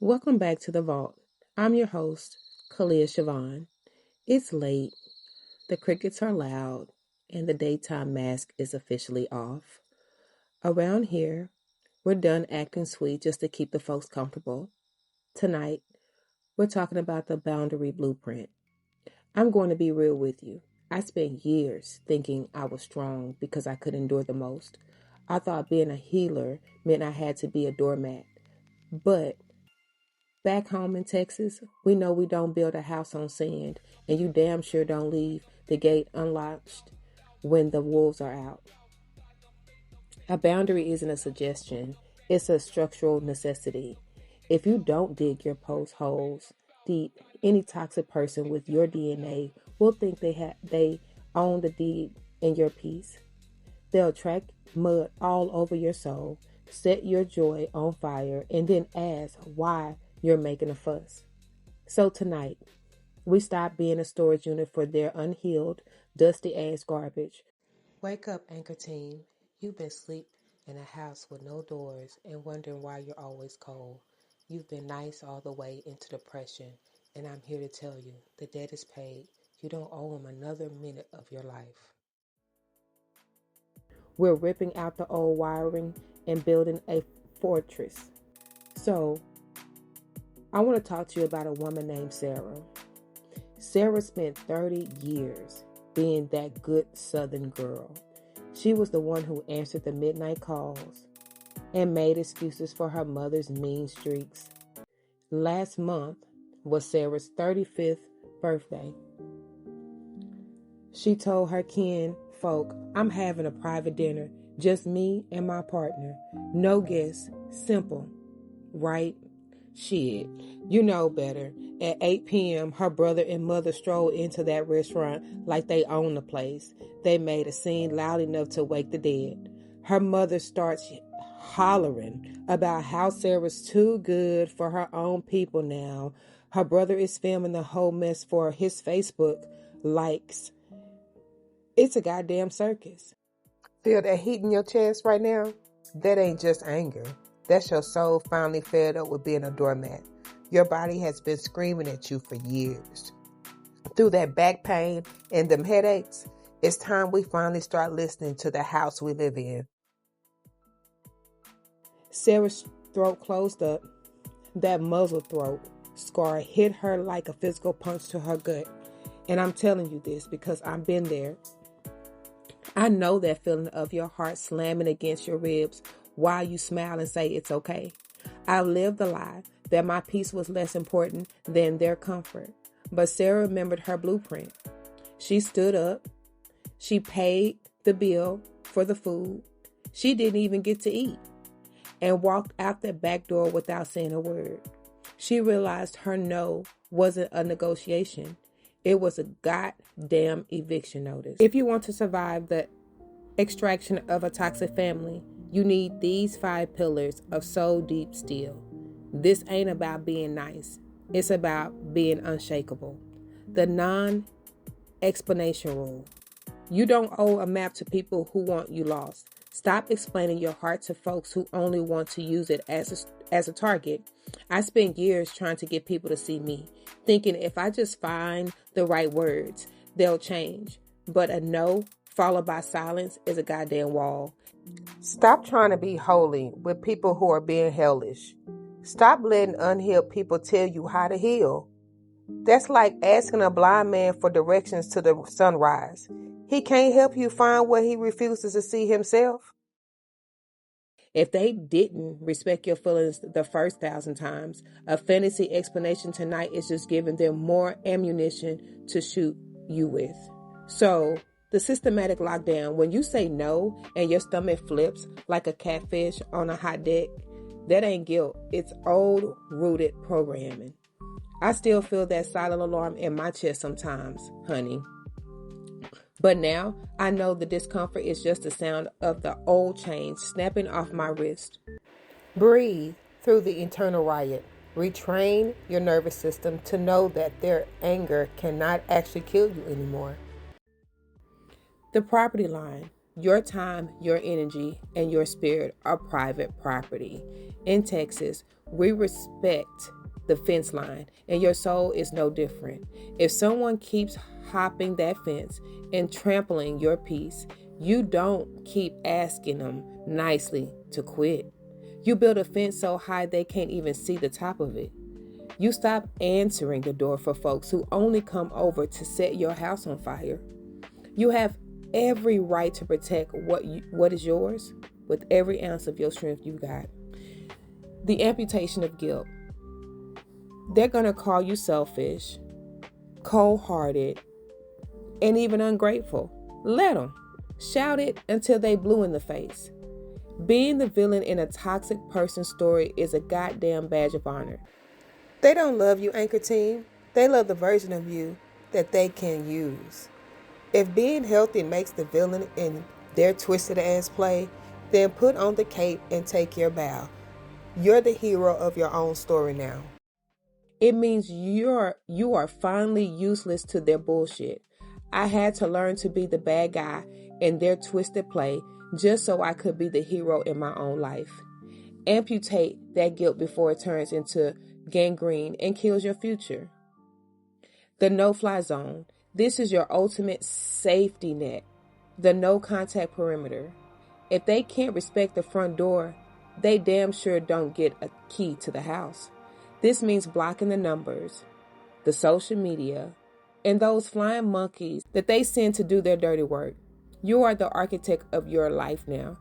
Welcome back to the vault. I'm your host, Kalia Siobhan. It's late, the crickets are loud, and the daytime mask is officially off. Around here, we're done acting sweet just to keep the folks comfortable. Tonight, we're talking about the boundary blueprint. I'm going to be real with you. I spent years thinking I was strong because I could endure the most. I thought being a healer meant I had to be a doormat. But back home in Texas, we know we don't build a house on sand, and you damn sure don't leave the gate unlatched when the wolves are out. A boundary isn't a suggestion, it's a structural necessity. If you don't dig your post holes deep, any toxic person with your DNA will think they own the deed in your peace. They'll track mud all over your soul, set your joy on fire, and then ask why you're making a fuss. So tonight, we stop being a storage unit for their unhealed, dusty ass garbage. Wake up, Anchor Team. You've been asleep in a house with no doors and wondering why you're always cold. You've been nice all the way into depression, and I'm here to tell you the debt is paid. You don't owe them another minute of your life. We're ripping out the old wiring and building a fortress. So, I want to talk to you about a woman named Sarah. Sarah spent 30 years being that good Southern girl. She was the one who answered the midnight calls and made excuses for her mother's mean streaks. Last month was Sarah's 35th birthday. She told her kin folk, I'm having a private dinner, just me and my partner. No guests, simple, right? Shit, you know better. At 8 p.m., her brother and mother strolled into that restaurant like they owned the place. They made a scene loud enough to wake the dead. Her mother starts hollering about how Sarah's too good for her own people now. Her brother is filming the whole mess for his Facebook likes. It's a goddamn circus. Feel that heat in your chest right now? That ain't just anger. That's your soul finally fed up with being a doormat. Your body has been screaming at you for years. Through that back pain and them headaches, it's time we finally start listening to the house we live in. Sarah's throat closed up. That muzzle throat scar hit her like a physical punch to her gut. And I'm telling you this because I've been there. I know that feeling of your heart slamming against your ribs while you smile and say it's okay. I lived the lie that my peace was less important than their comfort. But Sarah remembered her blueprint. She stood up. She paid the bill for the food. She didn't even get to eat and walked out the back door without saying a word. She realized her no wasn't a negotiation. It was a goddamn eviction notice. If you want to survive the extraction of a toxic family, you need these 5 pillars of soul deep steel. This ain't about being nice. It's about being unshakable. The non-explanation rule. You don't owe a map to people who want you lost. Stop explaining your heart to folks who only want to use it as a target. I spent years trying to get people to see me, thinking if I just find the right words, they'll change. But a no followed by silence is a goddamn wall. Stop trying to be holy with people who are being hellish. Stop letting unhealed people tell you how to heal. That's like asking a blind man for directions to the sunrise. He can't help you find what he refuses to see himself. If they didn't respect your feelings the first 1,000 times, a fantasy explanation tonight is just giving them more ammunition to shoot you with. So, the systematic lockdown, when you say no and your stomach flips like a catfish on a hot deck, that ain't guilt. It's old rooted programming. I still feel that silent alarm in my chest sometimes, honey. But now I know the discomfort is just the sound of the old chains snapping off my wrist. Breathe through the internal riot. Retrain your nervous system to know that their anger cannot actually kill you anymore. The property line. Your time, your energy, and your spirit are private property. In Texas, We respect the fence line, and your soul is no different. If someone keeps hopping that fence and trampling your peace, you don't keep asking them nicely to quit. You build a fence so high they can't even see the top of it. You stop answering the door for folks who only come over to set your house on fire. You have every right to protect what is yours with every ounce of your strength you got. The amputation of guilt. They're going to call you selfish, cold-hearted, and even ungrateful. Let them. Shout it until they blue in the face. Being the villain in a toxic person's story is a goddamn badge of honor. They don't love you, Anchor Team. They love the version of you that they can use. If being healthy makes the villain in their twisted ass play, then put on the cape and take your bow. You're the hero of your own story now. It means you are finally useless to their bullshit. I had to learn to be the bad guy in their twisted play just so I could be the hero in my own life. Amputate that guilt before it turns into gangrene and kills your future. The no-fly zone. This is your ultimate safety net. The no-contact perimeter. If they can't respect the front door, they damn sure don't get a key to the house. This means blocking the numbers, the social media, and those flying monkeys that they send to do their dirty work. You are the architect of your life now.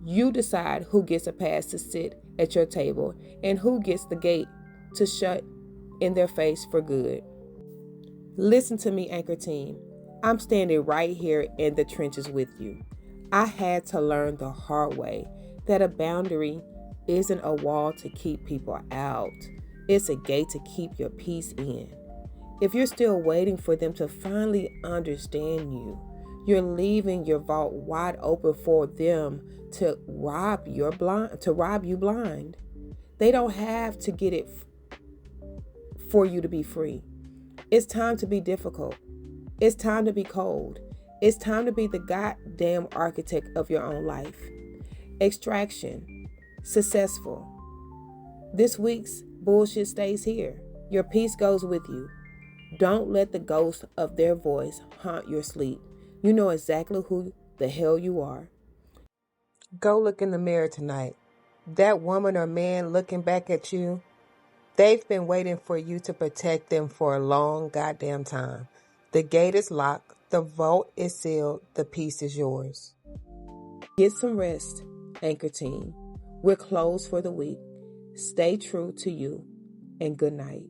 You decide who gets a pass to sit at your table and who gets the gate to shut in their face for good. Listen to me, Anchor Team. I'm standing right here in the trenches with you. I had to learn the hard way that a boundary isn't a wall to keep people out. It's a gate to keep your peace in. If you're still waiting for them to finally understand you, you're leaving your vault wide open for them to rob you blind. They don't have to get it for you to be free. It's time to be difficult. It's time to be cold. It's time to be the goddamn architect of your own life. Extraction. Successful. This week's bullshit stays here. Your peace goes with you. Don't let the ghost of their voice haunt your sleep. You know exactly who the hell you are. Go look in the mirror tonight. That woman or man looking back at you, they've been waiting for you to protect them for a long goddamn time. The gate is locked. The vault is sealed. The peace is yours. Get some rest, Anchor Team. We're closed for the week. Stay true to you, and good night.